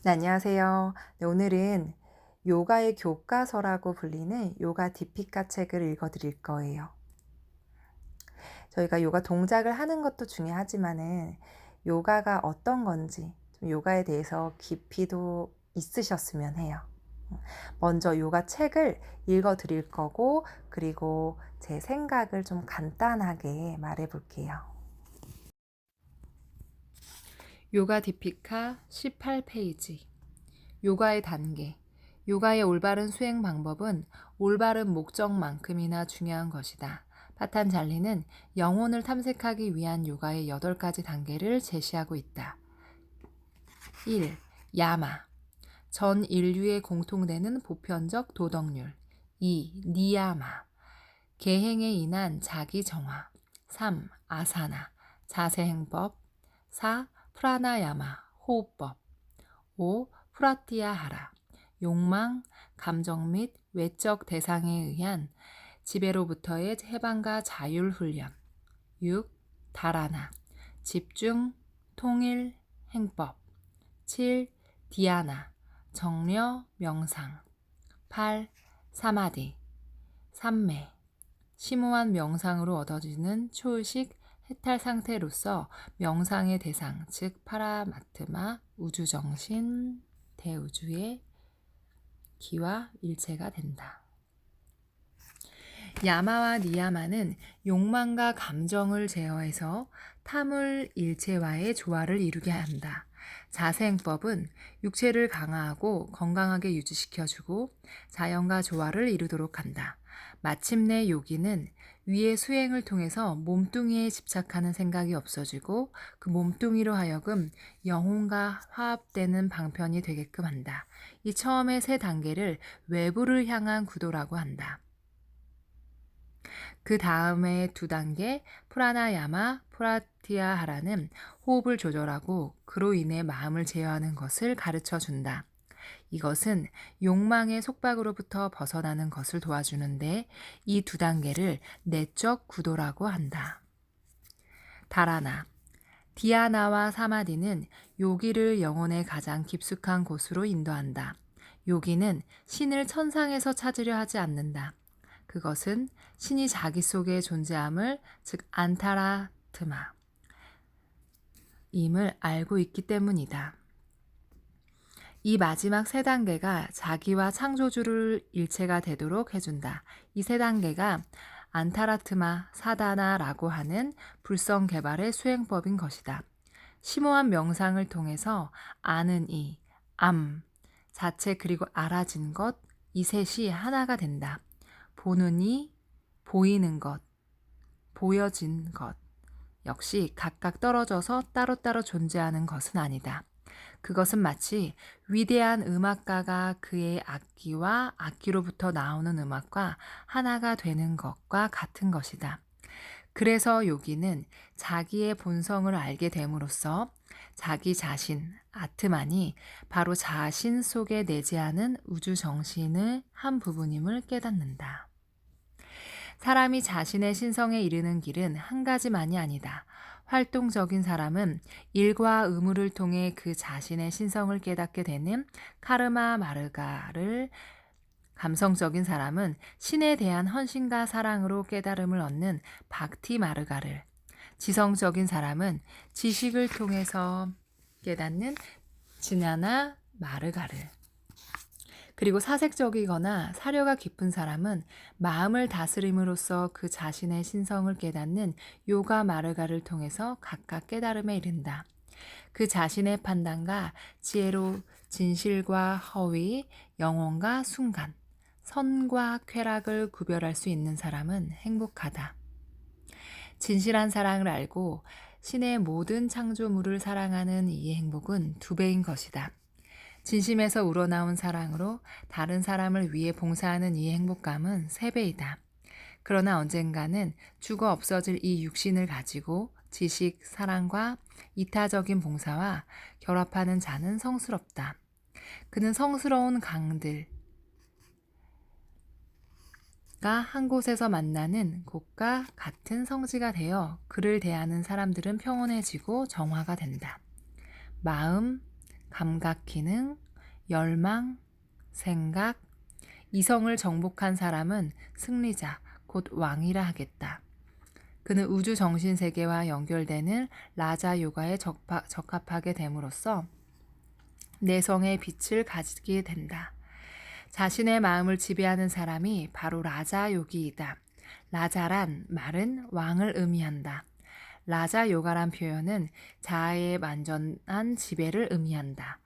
네, 안녕하세요. 네, 오늘은 요가의 교과서라고 불리는 요가 디피카 책을 읽어 드릴 거예요. 저희가 요가 동작을 하는 것도 중요하지만은 요가가 어떤 건지 좀 요가에 대해서 깊이도 있으셨으면 해요. 먼저 요가 책을 읽어 드릴 거고, 그리고 제 생각을 좀 간단하게 말해 볼게요. 요가 디피카 18페이지. 요가의 단계. 요가의 올바른 수행 방법은 올바른 목적만큼이나 중요한 것이다. 파탄잘리는 영혼을 탐색하기 위한 요가의 8가지 단계를 제시하고 있다. 1. 야마. 전 인류의 공통되는 보편적 도덕률. 2. 니야마. 계행에 인한 자기 정화. 3. 아사나. 자세행법. 4. 프라나야마. 호흡법. 5. 프라티아하라. 욕망, 감정 및 외적 대상에 의한 지배로부터의 해방과 자율 훈련. 6. 다라나. 집중, 통일, 행법. 7. 디아나. 정려, 명상. 8. 사마디. 삼매. 심오한 명상으로 얻어지는 초의식 해탈 상태로서 명상의 대상, 즉 파라마트마, 우주정신, 대우주의 기와 일체가 된다. 야마와 니야마는 욕망과 감정을 제어해서 탐을 일체와의 조화를 이루게 한다. 자세행법은 육체를 강화하고 건강하게 유지시켜주고 자연과 조화를 이루도록 한다. 마침내 요기는 위의 수행을 통해서 몸뚱이에 집착하는 생각이 없어지고 그 몸뚱이로 하여금 영혼과 화합되는 방편이 되게끔 한다. 이 처음의 세 단계를 외부를 향한 구도라고 한다. 그 다음의 두 단계 프라나야마, 프라티아하라는 호흡을 조절하고 그로 인해 마음을 제어하는 것을 가르쳐 준다. 이것은 욕망의 속박으로부터 벗어나는 것을 도와주는데 이 두 단계를 내적 구도라고 한다. 다라나. 디아나와 사마디는 요기를 영혼의 가장 깊숙한 곳으로 인도한다. 요기는 신을 천상에서 찾으려 하지 않는다. 그것은 신이 자기 속에 존재함을, 즉 안타라트마 임을 알고 있기 때문이다. 이 마지막 세 단계가 자기와 창조주를 일체가 되도록 해준다. 이 세 단계가 안타라트마 사다나라고 하는 불성 개발의 수행법인 것이다. 심오한 명상을 통해서 아는 이, 암, 자체 그리고 알아진 것, 이 셋이 하나가 된다. 보는 이, 보이는 것, 보여진 것 역시 각각 떨어져서 따로따로 존재하는 것은 아니다. 그것은 마치 위대한 음악가가 그의 악기와 악기로부터 나오는 음악과 하나가 되는 것과 같은 것이다. 그래서 요기는 자기의 본성을 알게 됨으로써 자기 자신, 아트만이 바로 자신 속에 내재하는 우주 정신의 한 부분임을 깨닫는다. 사람이 자신의 신성에 이르는 길은 한 가지만이 아니다. 활동적인 사람은 일과 의무를 통해 그 자신의 신성을 깨닫게 되는 카르마 마르가를, 감성적인 사람은 신에 대한 헌신과 사랑으로 깨달음을 얻는 박티 마르가를, 지성적인 사람은 지식을 통해서 깨닫는 지나나 마르가를, 그리고 사색적이거나 사려가 깊은 사람은 마음을 다스림으로써 그 자신의 신성을 깨닫는 요가 마르가를 통해서 각각 깨달음에 이른다. 그 자신의 판단과 지혜로 진실과 허위, 영혼과 순간, 선과 쾌락을 구별할 수 있는 사람은 행복하다. 진실한 사랑을 알고 신의 모든 창조물을 사랑하는 이의 행복은 2배인 것이다. 진심에서 우러나온 사랑으로 다른 사람을 위해 봉사하는 이의 행복감은 3배이다. 그러나 언젠가는 죽어 없어질 이 육신을 가지고 지식, 사랑과 이타적인 봉사와 결합하는 자는 성스럽다. 그는 성스러운 강들과 한 곳에서 만나는 곳과 같은 성지가 되어 그를 대하는 사람들은 평온해지고 정화가 된다. 마음, 감각 기능, 열망, 생각, 이성을 정복한 사람은 승리자, 곧 왕이라 하겠다. 그는 우주 정신 세계와 연결되는 라자 요가에 적합하게 됨으로써 내성의 빛을 가지게 된다. 자신의 마음을 지배하는 사람이 바로 라자 요기이다. 라자란 말은 왕을 의미한다. 라자 요가란 표현은 자아의 완전한 지배를 의미한다.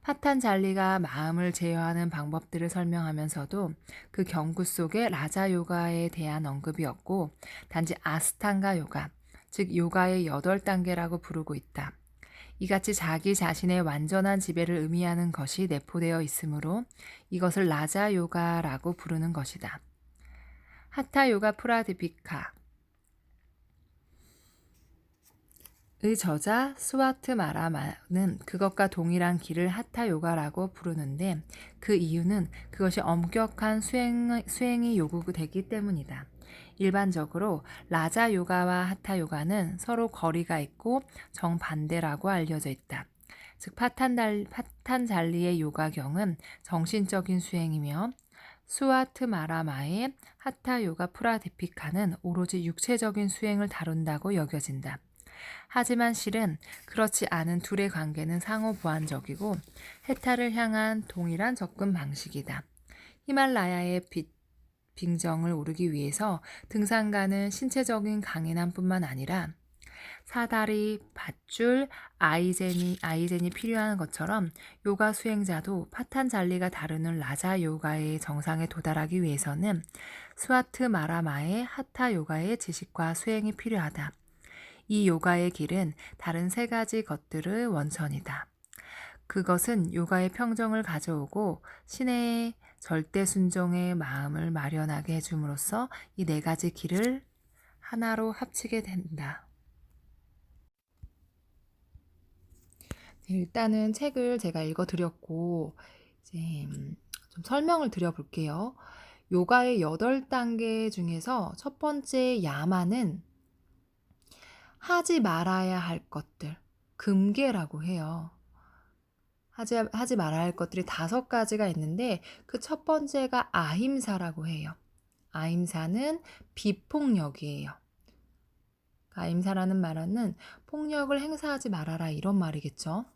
파탄잘리가 마음을 제어하는 방법들을 설명하면서도 그 경구 속에 라자 요가에 대한 언급이 없고 단지 아스탕가 요가, 즉 요가의 8단계라고 부르고 있다. 이같이 자기 자신의 완전한 지배를 의미하는 것이 내포되어 있으므로 이것을 라자 요가라고 부르는 것이다. 하타 요가 프라디피카 의 저자 스와트 마라마는 그것과 동일한 길을 하타 요가라고 부르는데 그 이유는 그것이 엄격한 수행이 요구되기 때문이다. 일반적으로 라자 요가와 하타 요가는 서로 거리가 있고 정반대라고 알려져 있다. 즉 파탄잘리의 요가경은 정신적인 수행이며 스와트 마라마의 하타 요가 프라디피카는 오로지 육체적인 수행을 다룬다고 여겨진다. 하지만 실은 그렇지 않은 둘의 관계는 상호 보완적이고 해탈을 향한 동일한 접근 방식이다. 히말라야의 빙정을 오르기 위해서 등산가는 신체적인 강인함뿐만 아니라 사다리, 밧줄, 아이젠이 필요한 것처럼 요가 수행자도 파탄잘리가 다루는 라자 요가의 정상에 도달하기 위해서는 스와트 마라마의 하타 요가의 지식과 수행이 필요하다. 이 요가의 길은 다른 3가지 것들의 원천이다. 그것은 요가의 평정을 가져오고 신의 절대 순종의 마음을 마련하게 해줌으로써 이 4가지 길을 하나로 합치게 된다. 일단은 책을 제가 읽어드렸고 이제 좀 설명을 드려볼게요. 요가의 8단계 중에서 첫 번째 야마는 하지 말아야 할 것들, 금계라고 해요. 하지 말아야 할 것들이 5가지가 있는데 그 첫 번째가 아힘사라고 해요. 아힘사는 비폭력이에요. 아힘사라는 말은 폭력을 행사하지 말아라 이런 말이겠죠.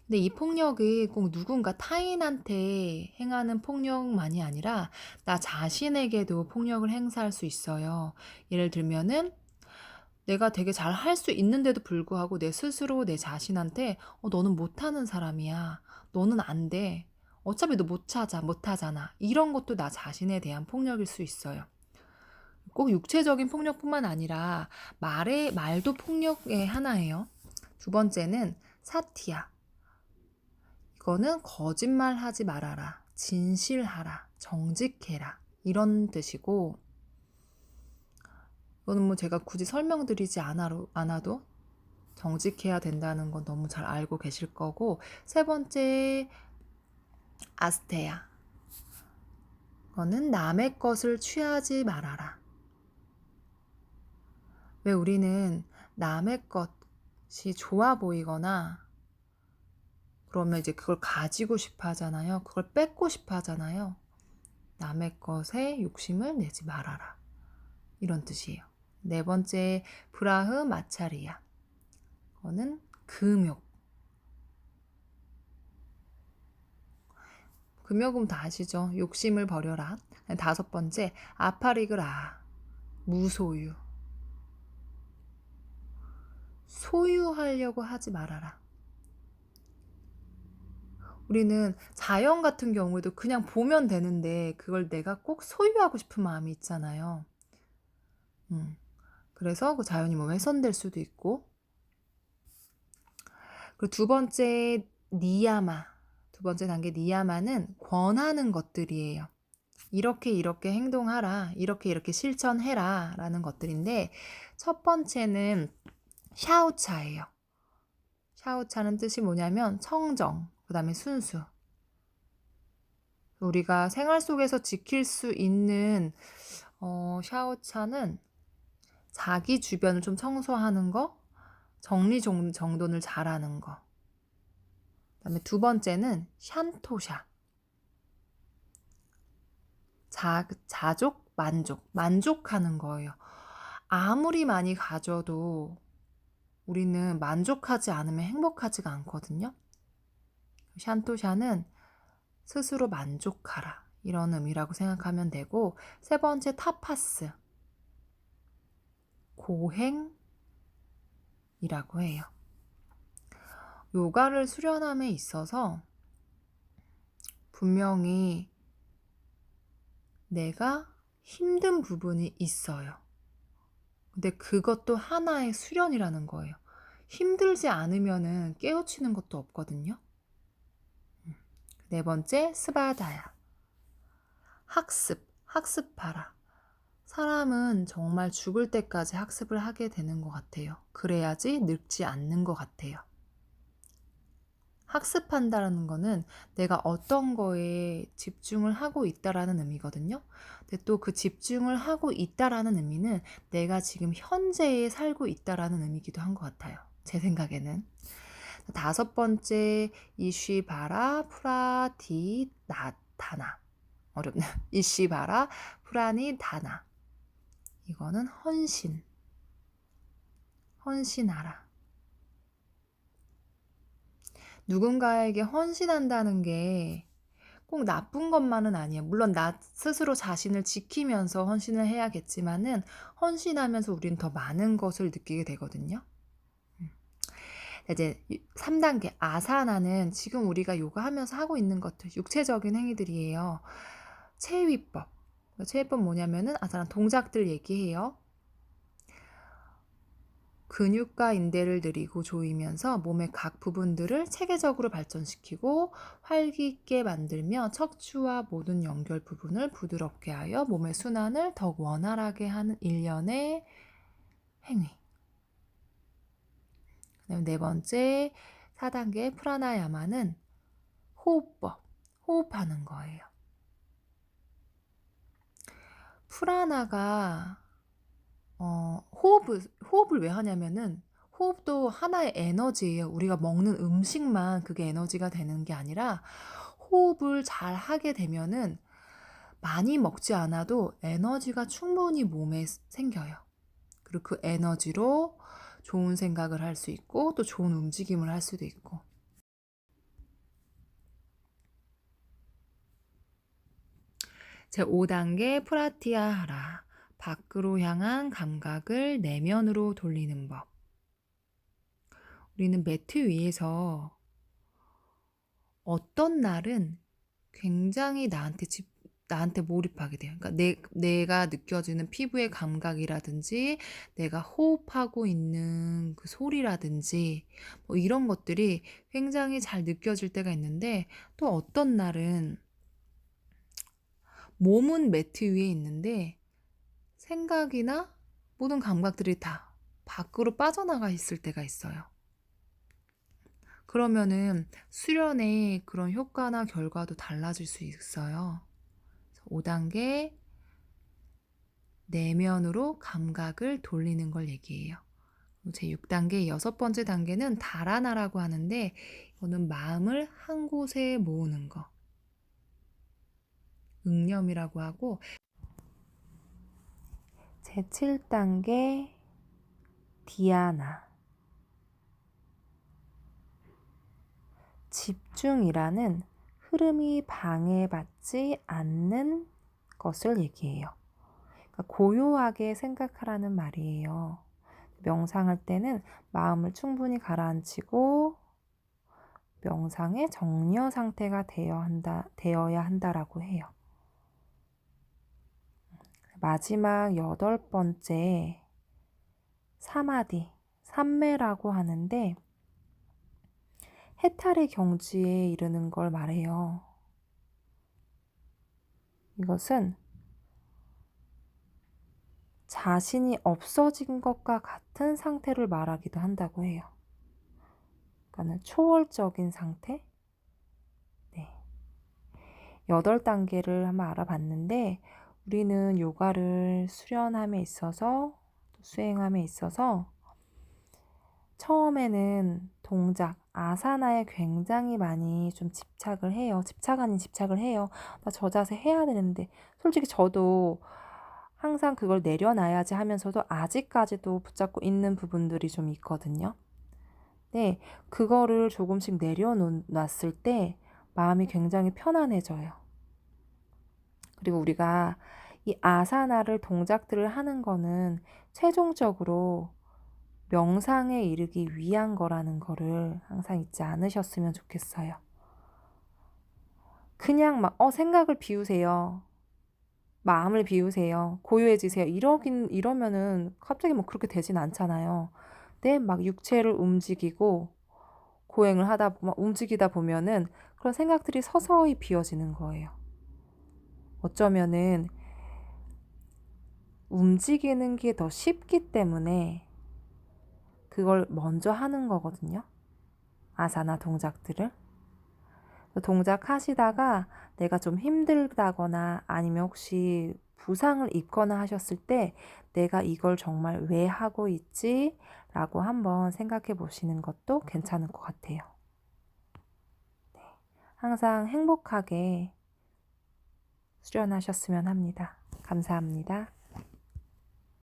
근데 이 폭력이 꼭 누군가 타인한테 행하는 폭력만이 아니라 나 자신에게도 폭력을 행사할 수 있어요. 예를 들면은 내가 되게 잘 할 수 있는데도 불구하고 내 스스로 내 자신한테 너는 못하는 사람이야. 너는 안 돼. 어차피 너 못하잖아. 이런 것도 나 자신에 대한 폭력일 수 있어요. 꼭 육체적인 폭력뿐만 아니라 말도 폭력의 하나예요. 두 번째는 사티야. 이거는 거짓말하지 말아라. 진실하라. 정직해라. 이런 뜻이고 이거는 뭐 제가 굳이 설명드리지 않아도 정직해야 된다는 건 너무 잘 알고 계실 거고 세 번째 아스테야. 이거는 남의 것을 취하지 말아라. 왜 우리는 남의 것이 좋아 보이거나 그러면 이제 그걸 가지고 싶어 하잖아요. 그걸 뺏고 싶어 하잖아요. 남의 것에 욕심을 내지 말아라. 이런 뜻이에요. 네 번째 브라흐 마차리야. 이거는 금욕. 금욕은 다 아시죠? 욕심을 버려라. 5번째 아파리그라. 무소유. 소유하려고 하지 말아라. 우리는 자연 같은 경우에도 그냥 보면 되는데 그걸 내가 꼭 소유하고 싶은 마음이 있잖아요. 그래서 그 자연이 뭐 훼손될 수도 있고. 그리고 두 번째 단계 니야마는 권하는 것들이에요. 이렇게 행동하라, 이렇게 실천해라 라는 것들인데 첫 번째는 샤오차예요. 샤오차는 뜻이 뭐냐면 청정, 그 다음에 순수. 우리가 생활 속에서 지킬 수 있는 샤오차는 자기 주변을 좀 청소하는 거, 정리정돈을 잘하는 거. 그다음에 두 번째는 샨토샤. 자족, 만족하는 거예요. 아무리 많이 가져도 우리는 만족하지 않으면 행복하지가 않거든요. 샨토샤는 스스로 만족하라. 이런 의미라고 생각하면 되고, 세 번째 타파스. 고행이라고 해요. 요가를 수련함에 있어서 분명히 내가 힘든 부분이 있어요. 근데 그것도 하나의 수련이라는 거예요. 힘들지 않으면은 깨우치는 것도 없거든요. 네 번째, 스바다야. 학습하라. 사람은 정말 죽을 때까지 학습을 하게 되는 것 같아요. 그래야지 늙지 않는 것 같아요. 학습한다는 거는 내가 어떤 거에 집중을 하고 있다라는 의미거든요. 근데 또 그 집중을 하고 있다라는 의미는 내가 지금 현재에 살고 있다라는 의미이기도 한 것 같아요. 제 생각에는. 다섯 번째, 이쉬바라 프라디다나. 어렵네. 이쉬바라 프라니다나. 이거는 헌신하라. 누군가에게 헌신한다는 게 꼭 나쁜 것만은 아니에요. 물론 나 스스로 자신을 지키면서 헌신을 해야겠지만은 헌신하면서 우리는 더 많은 것을 느끼게 되거든요. 이제 3단계 아사나는 지금 우리가 요가하면서 하고 있는 것들, 육체적인 행위들이에요. 체위법. 체위법 뭐냐면은 아사나 동작들 얘기해요. 근육과 인대를 늘이고 조이면서 몸의 각 부분들을 체계적으로 발전시키고 활기 있게 만들며 척추와 모든 연결 부분을 부드럽게 하여 몸의 순환을 더욱 원활하게 하는 일련의 행위. 그다음에 네 번째 4단계 프라나야마는 호흡법, 호흡하는 거예요. 프라나가 호흡을 왜 하냐면은 호흡도 하나의 에너지예요. 우리가 먹는 음식만 그게 에너지가 되는 게 아니라 호흡을 잘 하게 되면은 많이 먹지 않아도 에너지가 충분히 몸에 생겨요. 그리고 그 에너지로 좋은 생각을 할 수 있고 또 좋은 움직임을 할 수도 있고. 제5단계 프라티아하라. 밖으로 향한 감각을 내면으로 돌리는 법. 우리는 매트 위에서 어떤 날은 굉장히 나한테 몰입하게 돼요. 그러니까 내가 느껴지는 피부의 감각이라든지 내가 호흡하고 있는 그 소리라든지 뭐 이런 것들이 굉장히 잘 느껴질 때가 있는데 또 어떤 날은 몸은 매트 위에 있는데 생각이나 모든 감각들이 다 밖으로 빠져나가 있을 때가 있어요. 그러면은 수련의 그런 효과나 결과도 달라질 수 있어요. 5단계 내면으로 감각을 돌리는 걸 얘기해요. 제 6단계 여섯 번째 단계는 다라나라고 하는데 이거는 마음을 한 곳에 모으는 거. 응념이라고 하고 제 7단계 디아나. 집중이라는 흐름이 방해받지 않는 것을 얘기해요. 그러니까 고요하게 생각하라는 말이에요. 명상할 때는 마음을 충분히 가라앉히고 명상의 정려 상태가 되어야 한다라고 해요. 마지막 8번째 사마디, 삼매라고 하는데 해탈의 경지에 이르는 걸 말해요. 이것은 자신이 없어진 것과 같은 상태를 말하기도 한다고 해요. 그러니까 초월적인 상태? 네. 8단계를 한번 알아봤는데 우리는 요가를 수련함에 있어서 수행함에 있어서 처음에는 동작, 아사나에 굉장히 많이 좀 집착을 해요. 집착 아닌 집착을 해요. 나 저 자세 해야 되는데. 솔직히 저도 항상 그걸 내려놔야지 하면서도 아직까지도 붙잡고 있는 부분들이 좀 있거든요. 네, 그거를 조금씩 내려놨을 때 마음이 굉장히 편안해져요. 그리고 우리가 이 아사나를 동작들을 하는 거는 최종적으로 명상에 이르기 위한 거라는 거를 항상 잊지 않으셨으면 좋겠어요. 그냥 막 생각을 비우세요. 마음을 비우세요. 고요해지세요. 이러면은 갑자기 뭐 그렇게 되진 않잖아요. 근데 막 육체를 움직이고 고행을 하다 보면 움직이다 보면은 그런 생각들이 서서히 비워지는 거예요. 어쩌면은 움직이는 게 더 쉽기 때문에 그걸 먼저 하는 거거든요. 아사나 동작들을. 동작 하시다가 내가 좀 힘들다거나 아니면 혹시 부상을 입거나 하셨을 때 내가 이걸 정말 왜 하고 있지? 라고 한번 생각해 보시는 것도 괜찮을 것 같아요. 네. 항상 행복하게 수련하셨으면 합니다. 감사합니다.